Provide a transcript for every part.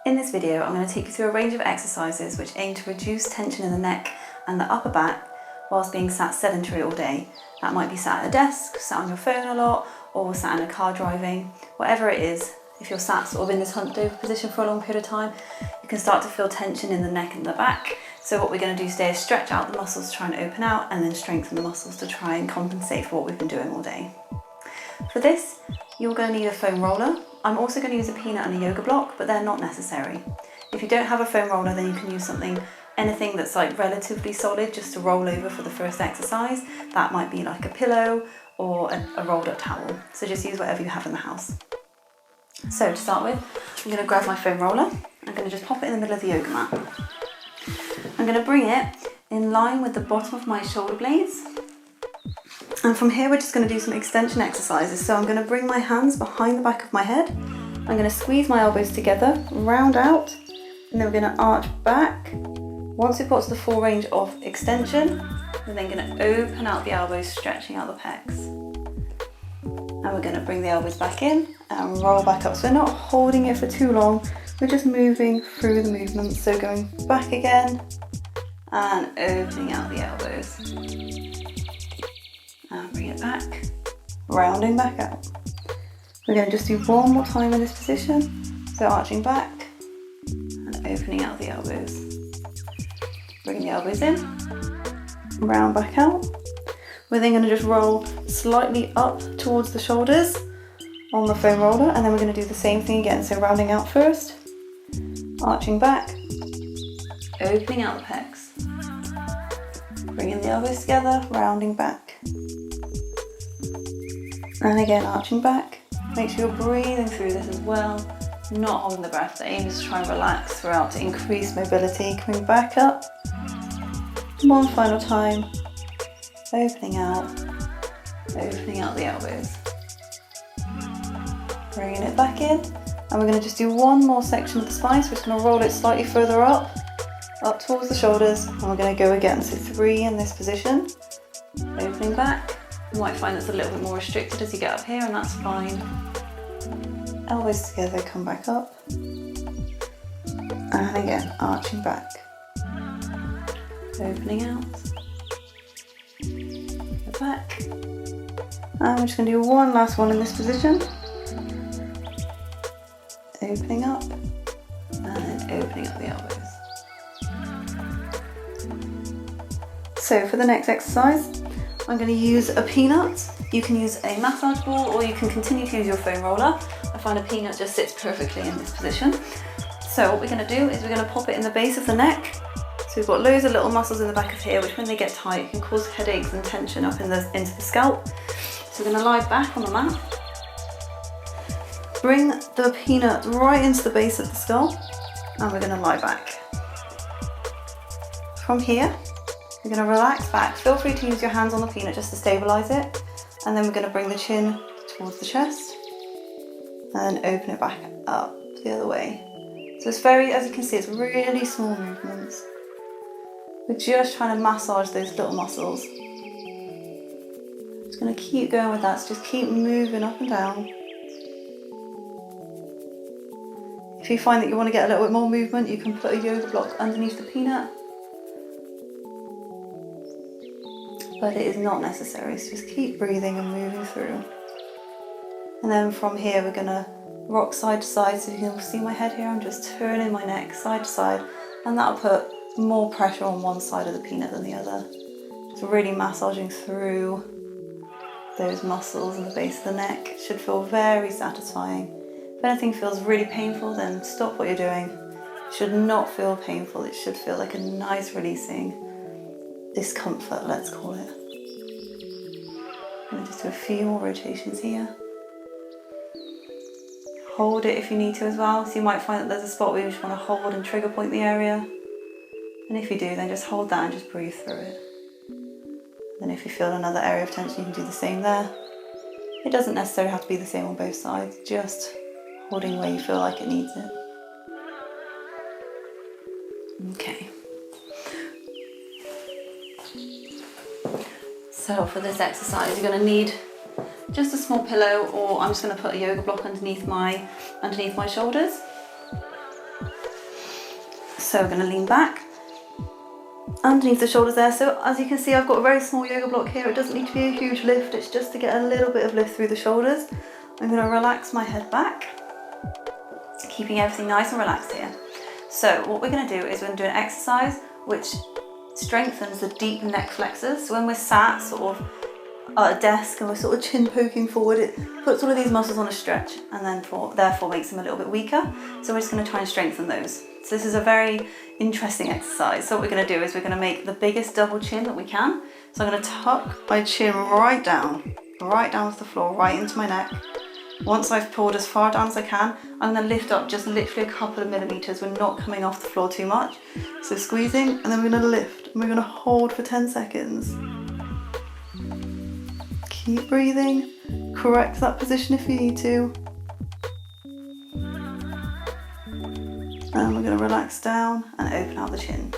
In this video, I'm going to take you through a range of exercises which aim to reduce tension in the neck and the upper back whilst being sat sedentary all day. That might be sat at a desk, sat on your phone a lot, or sat in a car driving. Whatever it is, if you're sat sort of in this hunched over position for a long period of time, you can start to feel tension in the neck and the back. So what we're going to do today is stretch out the muscles to try and open out, and then strengthen the muscles to try and compensate for what we've been doing all day. For this, you're going to need a foam roller. I'm also going to use a peanut and a yoga block, but they're not necessary. If you don't have a foam roller, then you can use anything that's like relatively solid just to roll over for the first exercise. That might be like a pillow or a rolled up towel. So just use whatever you have in the house. So to start with, I'm going to grab my foam roller. I'm going to just pop it in the middle of the yoga mat. I'm going to bring it in line with the bottom of my shoulder blades. And from here, we're just going to do some extension exercises. So I'm going to bring my hands behind the back of my head. I'm going to squeeze my elbows together, round out, and then we're going to arch back. Once we've got to the full range of extension, we're then going to open out the elbows, stretching out the pecs. And we're going to bring the elbows back in and roll back up. So we're not holding it for too long, we're just moving through the movement. So going back again and opening out the elbows. And bring it back, rounding back out. We're going to just do one more time in this position. So arching back and opening out the elbows. Bring the elbows in, round back out. We're then going to just roll slightly up towards the shoulders on the foam roller, and then we're going to do the same thing again. So rounding out first, arching back, opening out the pecs, bringing the elbows together, rounding back. And again, arching back. Make sure you're breathing through this as well, not holding the breath. The aim is to try and relax throughout to increase mobility. Coming back up. One final time. Opening out the elbows. Bringing it back in. And we're going to just do one more section of the spine. So we're just going to roll it slightly further up towards the shoulders. And we're going to go again. So 3 in this position. Opening back. You might find it's a little bit more restricted as you get up here, and that's fine. Elbows together, come back up. And again, arching back. Opening out. Go back. And we're just going to do one last one in this position. Opening up. And opening up the elbows. So for the next exercise, I'm going to use a peanut. You can use a massage ball, or you can continue to use your foam roller. I find a peanut just sits perfectly in this position. So what we're going to do is we're going to pop it in the base of the neck. So we've got loads of little muscles in the back of here, which when they get tight can cause headaches and tension up into the scalp. So we're going to lie back on the mat. Bring the peanut right into the base of the skull, and we're going to lie back. From here, we're going to relax back. Feel free to use your hands on the peanut just to stabilise it. And then we're going to bring the chin towards the chest and open it back up the other way. So it's as you can see, it's really small movements. We're just trying to massage those little muscles. Just going to keep going with that, so just keep moving up and down. If you find that you want to get a little bit more movement, you can put a yoga block underneath the peanut. But it is not necessary, so just keep breathing and moving through. And then from here we're going to rock side to side, so you can see my head here. I'm just turning my neck side to side, and that'll put more pressure on one side of the peanut than the other. Just really massaging through those muscles in the base of the neck. It should feel very satisfying. If anything feels really painful, then stop what you're doing. It should not feel painful, it should feel like a nice releasing discomfort, let's call it. I'm going to just do a few more rotations here. Hold it if you need to as well. So you might find that there's a spot where you just want to hold and trigger point the area. And if you do, then just hold that and just breathe through it. Then if you feel another area of tension, you can do the same there. It doesn't necessarily have to be the same on both sides, just holding where you feel like it needs it. Okay. So for this exercise, you're going to need just a small pillow, or I'm just going to put a yoga block underneath my shoulders. So we're going to lean back underneath the shoulders there. So as you can see, I've got a very small yoga block here. It doesn't need to be a huge lift, it's just to get a little bit of lift through the shoulders. I'm going to relax my head back, keeping everything nice and relaxed here. So what we're going to do is we're going to do an exercise which strengthens the deep neck flexors. So when we're sat sort of at a desk and we're sort of chin poking forward, it puts all of these muscles on a stretch and then therefore makes them a little bit weaker. So we're just going to try and strengthen those. So this is a very interesting exercise. So what we're going to do is we're going to make the biggest double chin that we can. So I'm going to tuck my chin right down to the floor, right into my neck. Once I've pulled as far down as I can, I'm going to lift up just literally a couple of millimeters. We're not coming off the floor too much. So squeezing, and then we're going to lift, and we're going to hold for 10 seconds. Keep breathing, correct that position if you need to. And we're going to relax down and open out the chin.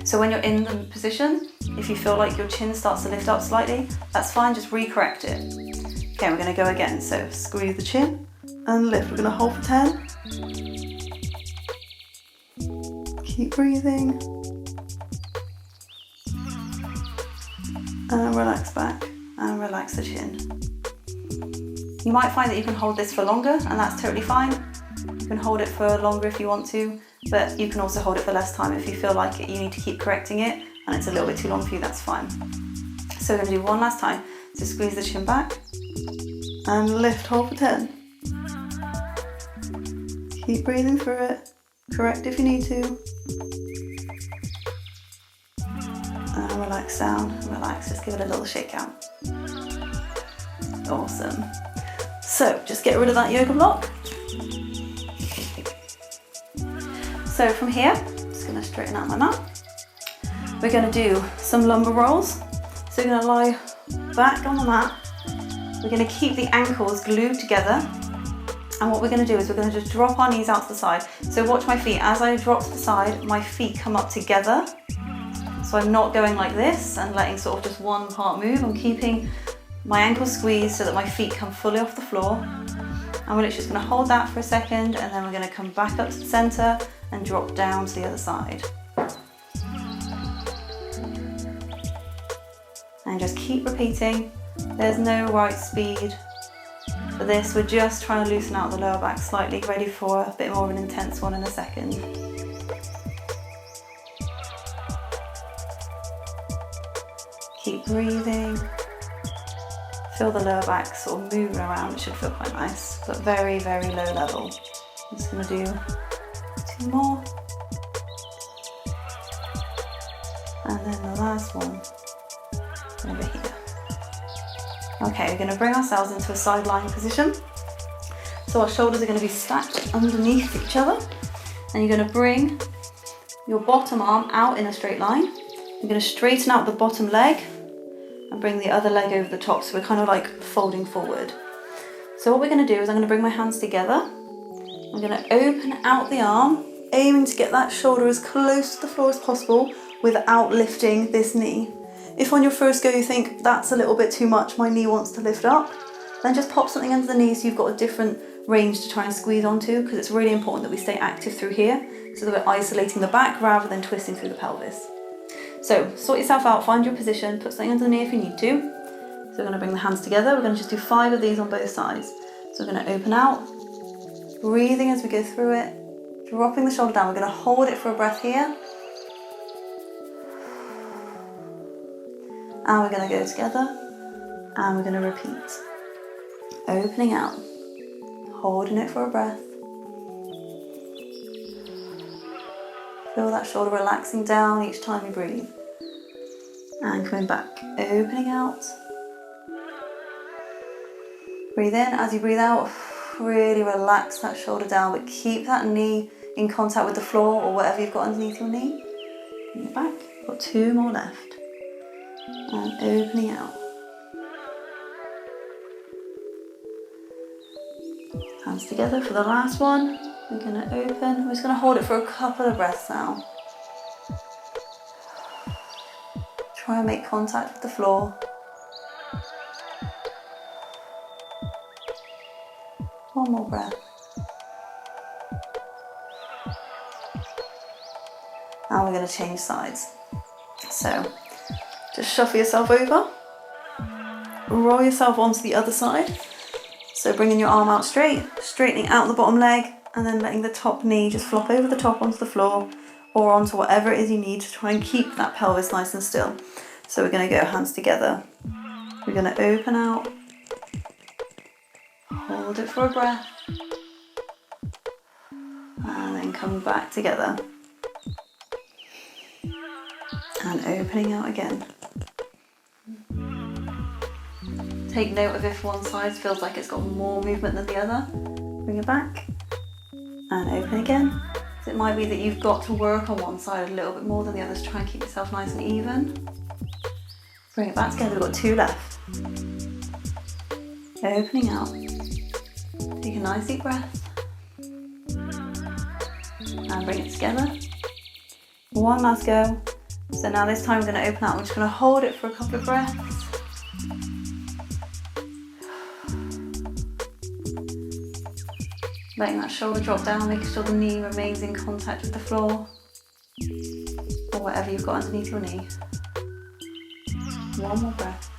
So when you're in the position, if you feel like your chin starts to lift up slightly, that's fine, just re-correct it. Okay, we're going to go again. So squeeze the chin and lift. We're going to hold for 10. Keep breathing. And relax back and relax the chin. You might find that you can hold this for longer, and that's totally fine. You can hold it for longer if you want to, but you can also hold it for less time if you feel like you need to keep correcting it and it's a little bit too long for you, that's fine. So we're going to do one last time. So squeeze the chin back and lift, hold for 10. Keep breathing through it. Correct if you need to. And relax down, relax, just give it a little shake out. Awesome. So just get rid of that yoga block. So from here, just going to straighten out my mat. We're going to do some lumbar rolls. So we're going to lie back on the mat. We're going to keep the ankles glued together. And what we're going to do is we're going to just drop our knees out to the side. So watch my feet. As I drop to the side, my feet come up together. So I'm not going like this and letting sort of just one part move. I'm keeping my ankles squeezed so that my feet come fully off the floor. And we're just going to hold that for a second, and then we're going to come back up to the center and drop down to the other side. And just keep repeating. There's no right speed for this. We're just trying to loosen out the lower back slightly, ready for a bit more of an intense one in a second. Keep breathing. Feel the lower back sort of moving around. It should feel quite nice, but very, very low level. I'm just going to do 2 more. And then the last one over here. Okay, we're going to bring ourselves into a side lying position. So our shoulders are going to be stacked underneath each other. And you're going to bring your bottom arm out in a straight line. You're going to straighten out the bottom leg and bring the other leg over the top, so we're kind of like folding forward. So what we're going to do is I'm going to bring my hands together. I'm going to open out the arm, aiming to get that shoulder as close to the floor as possible without lifting this knee. If on your first go you think that's a little bit too much, my knee wants to lift up, then just pop something under the knee so you've got a different range to try and squeeze onto, because it's really important that we stay active through here so that we're isolating the back rather than twisting through the pelvis. So sort yourself out, find your position, put something under the knee if you need to. So we're going to bring the hands together. We're going to just do 5 of these on both sides. So we're going to open out, breathing as we go through it, dropping the shoulder down. We're going to hold it for a breath here. And we're going to go together and we're going to repeat. Opening out, holding it for a breath. Feel that shoulder relaxing down each time you breathe. And coming back, opening out. Breathe in. As you breathe out, really relax that shoulder down, but keep that knee in contact with the floor or whatever you've got underneath your knee. Bring it back. Got 2 more left. And opening out. Hands together for the last one. We're going to open. We're just going to hold it for a couple of breaths now. Try and make contact with the floor. One more breath. and we're going to change sides. So just shuffle yourself over, roll yourself onto the other side. So bringing your arm out straight, straightening out the bottom leg, and then letting the top knee just flop over the top onto the floor or onto whatever it is you need to try and keep that pelvis nice and still. So we're going to go hands together. We're going to open out, hold it for a breath, and then come back together. And opening out again. Take note of if one side feels like it's got more movement than the other. Bring it back and open again. So it might be that you've got to work on one side a little bit more than the others. Try and keep yourself nice and even. Bring it back together. We've got 2 left. Opening out. Take a nice deep breath. And bring it together. One last go. So now this time we're going to open out. We're just going to hold it for a couple of breaths. Letting that shoulder drop down, making sure the knee remains in contact with the floor or whatever you've got underneath your knee. One more breath.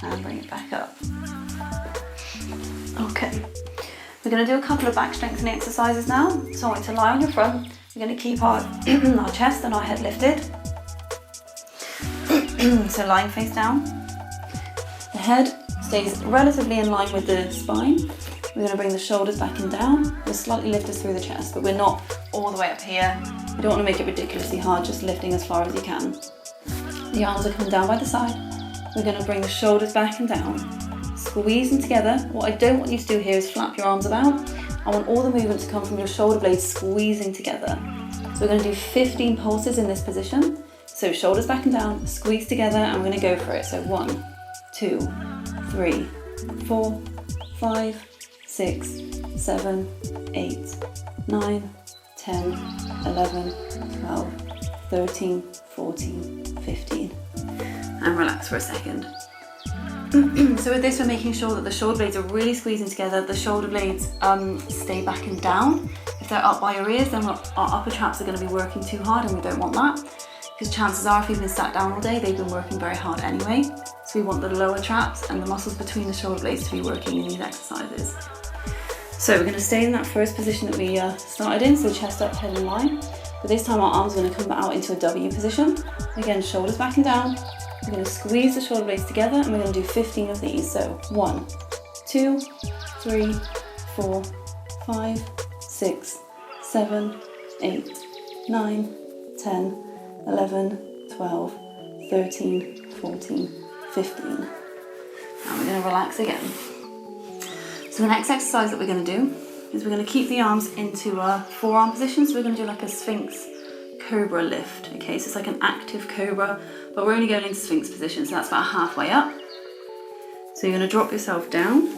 And bring it back up. Okay. We're going to do a couple of back strengthening exercises now. So I want you to lie on your front. We're going to keep our, our chest and our head lifted. So lying face down. The head stays relatively in line with the spine. We're going to bring the shoulders back and down. We'll slightly lift us through the chest, but we're not all the way up here. You don't want to make it ridiculously hard, just lifting as far as you can. The arms are coming down by the side. We're going to bring the shoulders back and down. Squeeze them together. What I don't want you to do here is flap your arms about. I want all the movement to come from your shoulder blades squeezing together. So we're going to do 15 pulses in this position. So shoulders back and down, squeeze together, and we're going to go for it. So 1, 2, 3, 4, 5, 6, 7, 8, 9, 10, 11, 12, 13, 14, 15. And relax for a second. So with this, we're making sure that the shoulder blades are really squeezing together. The shoulder blades stay back and down. If they're up by your ears, then our upper traps are going to be working too hard, and we don't want that. Because chances are, if you've been sat down all day, they've been working very hard anyway. So we want the lower traps and the muscles between the shoulder blades to be working in these exercises. So we're going to stay in that first position that we started in, so chest up, head in line. But this time our arms are going to come out into a W position. Again, shoulders back and down. We're going to squeeze the shoulder blades together, and we're going to do 15 of these. So 1, 2, 3, 4, 5, 6, 7, 8, 9, 10, 11, 12, 13, 14, 15. Now we're going to relax again. So the next exercise that we're going to do is we're going to keep the arms into a forearm position. So we're going to do like a Sphinx Cobra lift. Okay, so it's like an active cobra, but we're only going into Sphinx position, so that's about halfway up. So you're going to drop yourself down,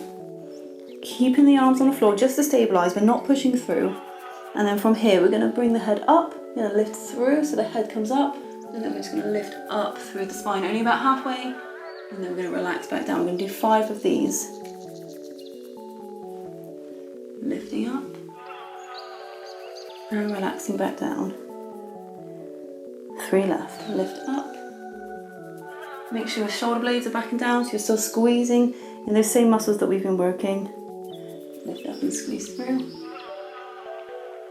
keeping the arms on the floor just to stabilize. We're not pushing through. And then from here, we're going to bring the head up. We're going to lift through, so the head comes up, and then we're just going to lift up through the spine, only about halfway, and then we're going to relax back down. We're going to do 5 of these. Lifting up, and relaxing back down. 3 left. Lift up. Make sure your shoulder blades are back and down, so you're still squeezing in those same muscles that we've been working. Lift up and squeeze through.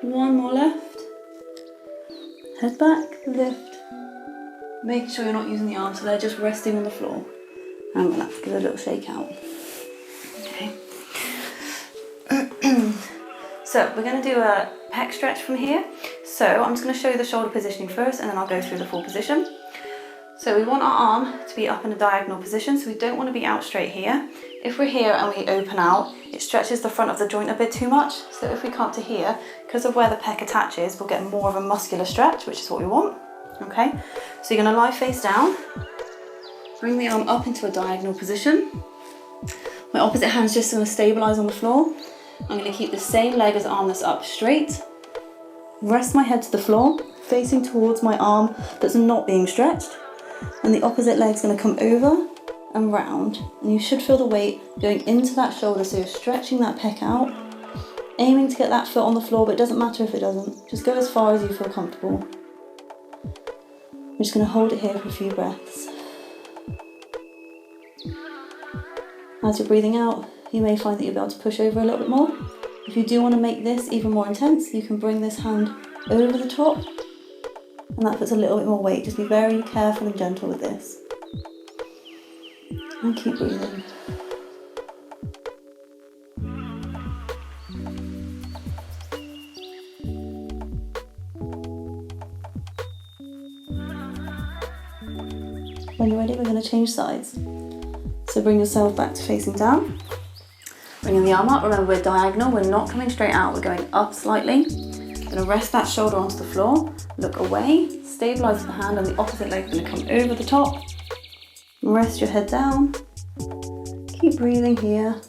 1 more left. Head back, lift. Make sure you're not using the arms, so they're just resting on the floor. And relax, give it a little shake out. Okay. So we're going to do a pec stretch from here. So I'm just going to show you the shoulder positioning first, and then I'll go through the full position. So we want our arm to be up in a diagonal position, so we don't want to be out straight here. If we're here and we open out, it stretches the front of the joint a bit too much. So if we come to here, because of where the pec attaches, we'll get more of a muscular stretch, which is what we want. Okay, so you're going to lie face down, bring the arm up into a diagonal position. My opposite hand's just going to stabilise on the floor. I'm going to keep the same leg as arm that's up straight. Rest my head to the floor, facing towards my arm that's not being stretched. And the opposite leg's going to come over and round. And you should feel the weight going into that shoulder, so you're stretching that pec out. Aiming to get that foot on the floor, but it doesn't matter if it doesn't. Just go as far as you feel comfortable. I'm just going to hold it here for a few breaths. As you're breathing out, you may find that you'll be able to push over a little bit more. If you do want to make this even more intense, you can bring this hand over the top, and that puts a little bit more weight. Just be very careful and gentle with this. And keep breathing. When you're ready, we're going to change sides. So bring yourself back to facing down. Bringing the arm up. Remember, we're diagonal. We're not coming straight out. We're going up slightly. Going to rest that shoulder onto the floor. Look away. Stabilize the hand, and the opposite leg is going to come over the top. Rest your head down. Keep breathing here.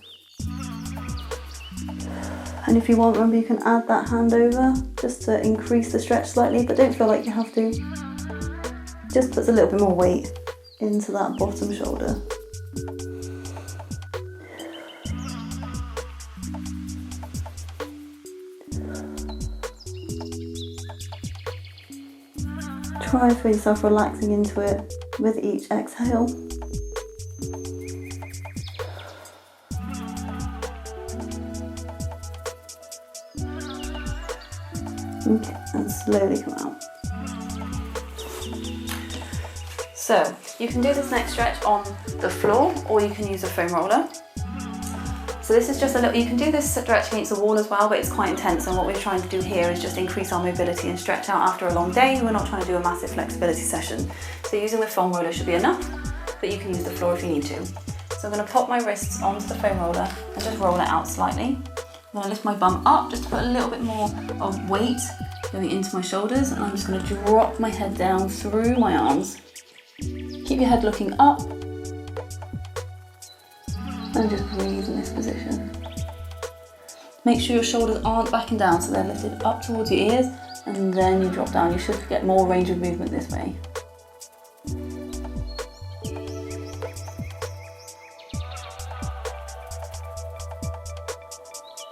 And if you want, remember, you can add that hand over just to increase the stretch slightly, but don't feel like you have to. Just puts a little bit more weight into that bottom shoulder. Try for yourself relaxing into it with each exhale. Okay, and slowly come out. So you can do this next stretch on the floor, or you can use a foam roller. So this is just a little, you can do this stretch against the wall as well, but it's quite intense, and what we're trying to do here is just increase our mobility and stretch out after a long day. We're not trying to do a massive flexibility session. So using the foam roller should be enough, but you can use the floor if you need to. So I'm going to pop my wrists onto the foam roller and just roll it out slightly. I'm going to lift my bum up just to put a little bit more of weight going into my shoulders, and I'm just going to drop my head down through my arms. Keep your head looking up. And just breathe in this position. Make sure your shoulders aren't backing down, so they're lifted up towards your ears, and then you drop down. You should get more range of movement this way.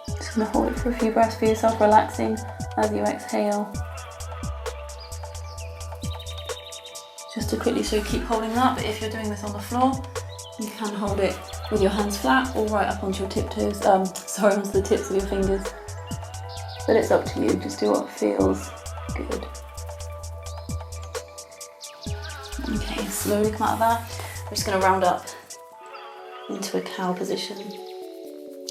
Just going to hold it for a few breaths for yourself, relaxing as you exhale. Just to quickly, so keep holding that, but if you're doing this on the floor, you can hold it with your hands flat or right up onto your tiptoes, onto the tips of your fingers. But it's up to you, just do what feels good. Okay, slowly come out of that. I'm just going to round up into a cow position.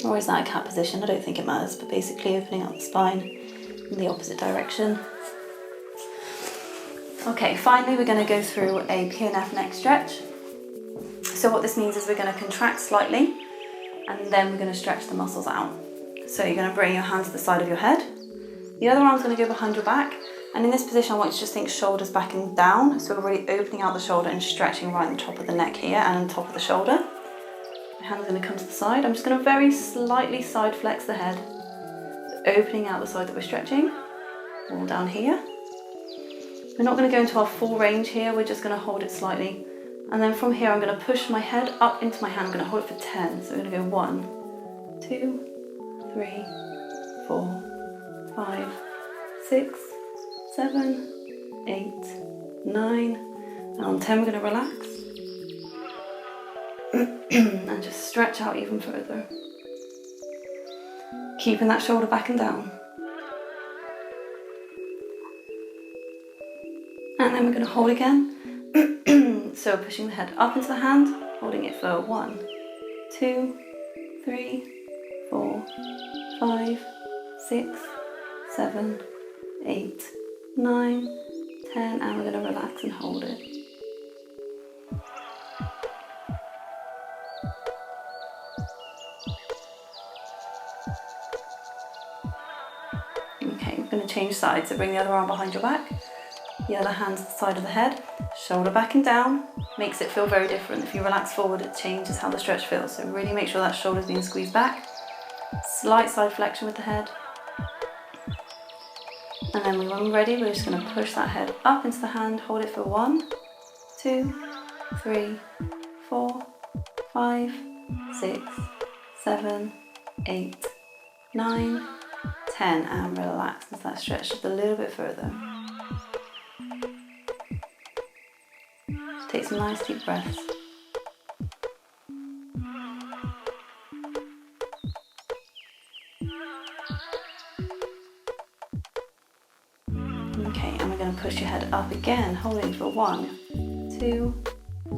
Or is that a cat position? I don't think it matters, but basically opening up the spine in the opposite direction. Okay, finally we're going to go through a PNF neck stretch. So what this means is we're going to contract slightly, and then we're going to stretch the muscles out. So you're going to bring your hand to the side of your head. The other arm's going to go behind your back, and in this position I want you to just think shoulders backing down. So we're really opening out the shoulder and stretching right on top of the neck here and on top of the shoulder. My hand's going to come to the side. I'm just going to very slightly side flex the head. So opening out the side that we're stretching, all down here. We're not going to go into our full range here, we're just going to hold it slightly. And then from here, I'm going to push my head up into my hand. I'm going to hold it for 10. So we're going to go 1, 2, 3, 4, 5, 6, 7, 8, 9. And on 10, we're going to relax. And just stretch out even further. Keeping that shoulder back and down. And then we're going to hold again. So pushing the head up into the hand, holding it for 1, 2, 3, 4, 5, 6, 7, 8, 9, 10, and we're going to relax and hold it. Okay, we're going to change sides, so bring the other arm behind your back. The other hand to the side of the head, shoulder back and down, makes it feel very different. If you relax forward, it changes how the stretch feels. So really make sure that shoulder's being squeezed back. Slight side flexion with the head. And then when we're ready, we're just going to push that head up into the hand, hold it for 1, 2, 3, 4, 5, 6, 7, 8, 9, 10, and relax as that stretch just a little bit further. Just take some nice deep breaths. Okay, and we're going to push your head up again, holding for 1, 2,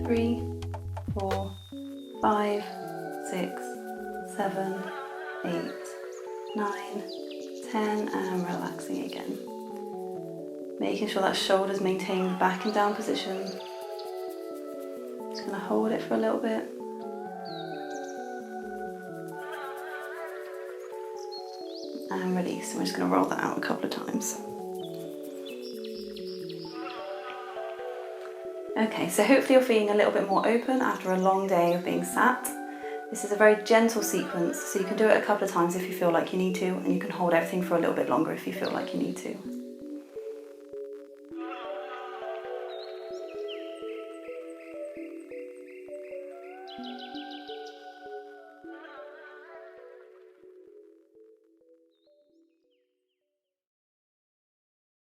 3, 4, 5, 6, 7, 8, 9, 10, and relaxing again. Making sure that shoulder's maintained back and down position. Just going to hold it for a little bit. And release. And we're just going to roll that out a couple of times. Okay, so hopefully you're feeling a little bit more open after a long day of being sat. This is a very gentle sequence, so you can do it a couple of times if you feel like you need to, and you can hold everything for a little bit longer if you feel like you need to.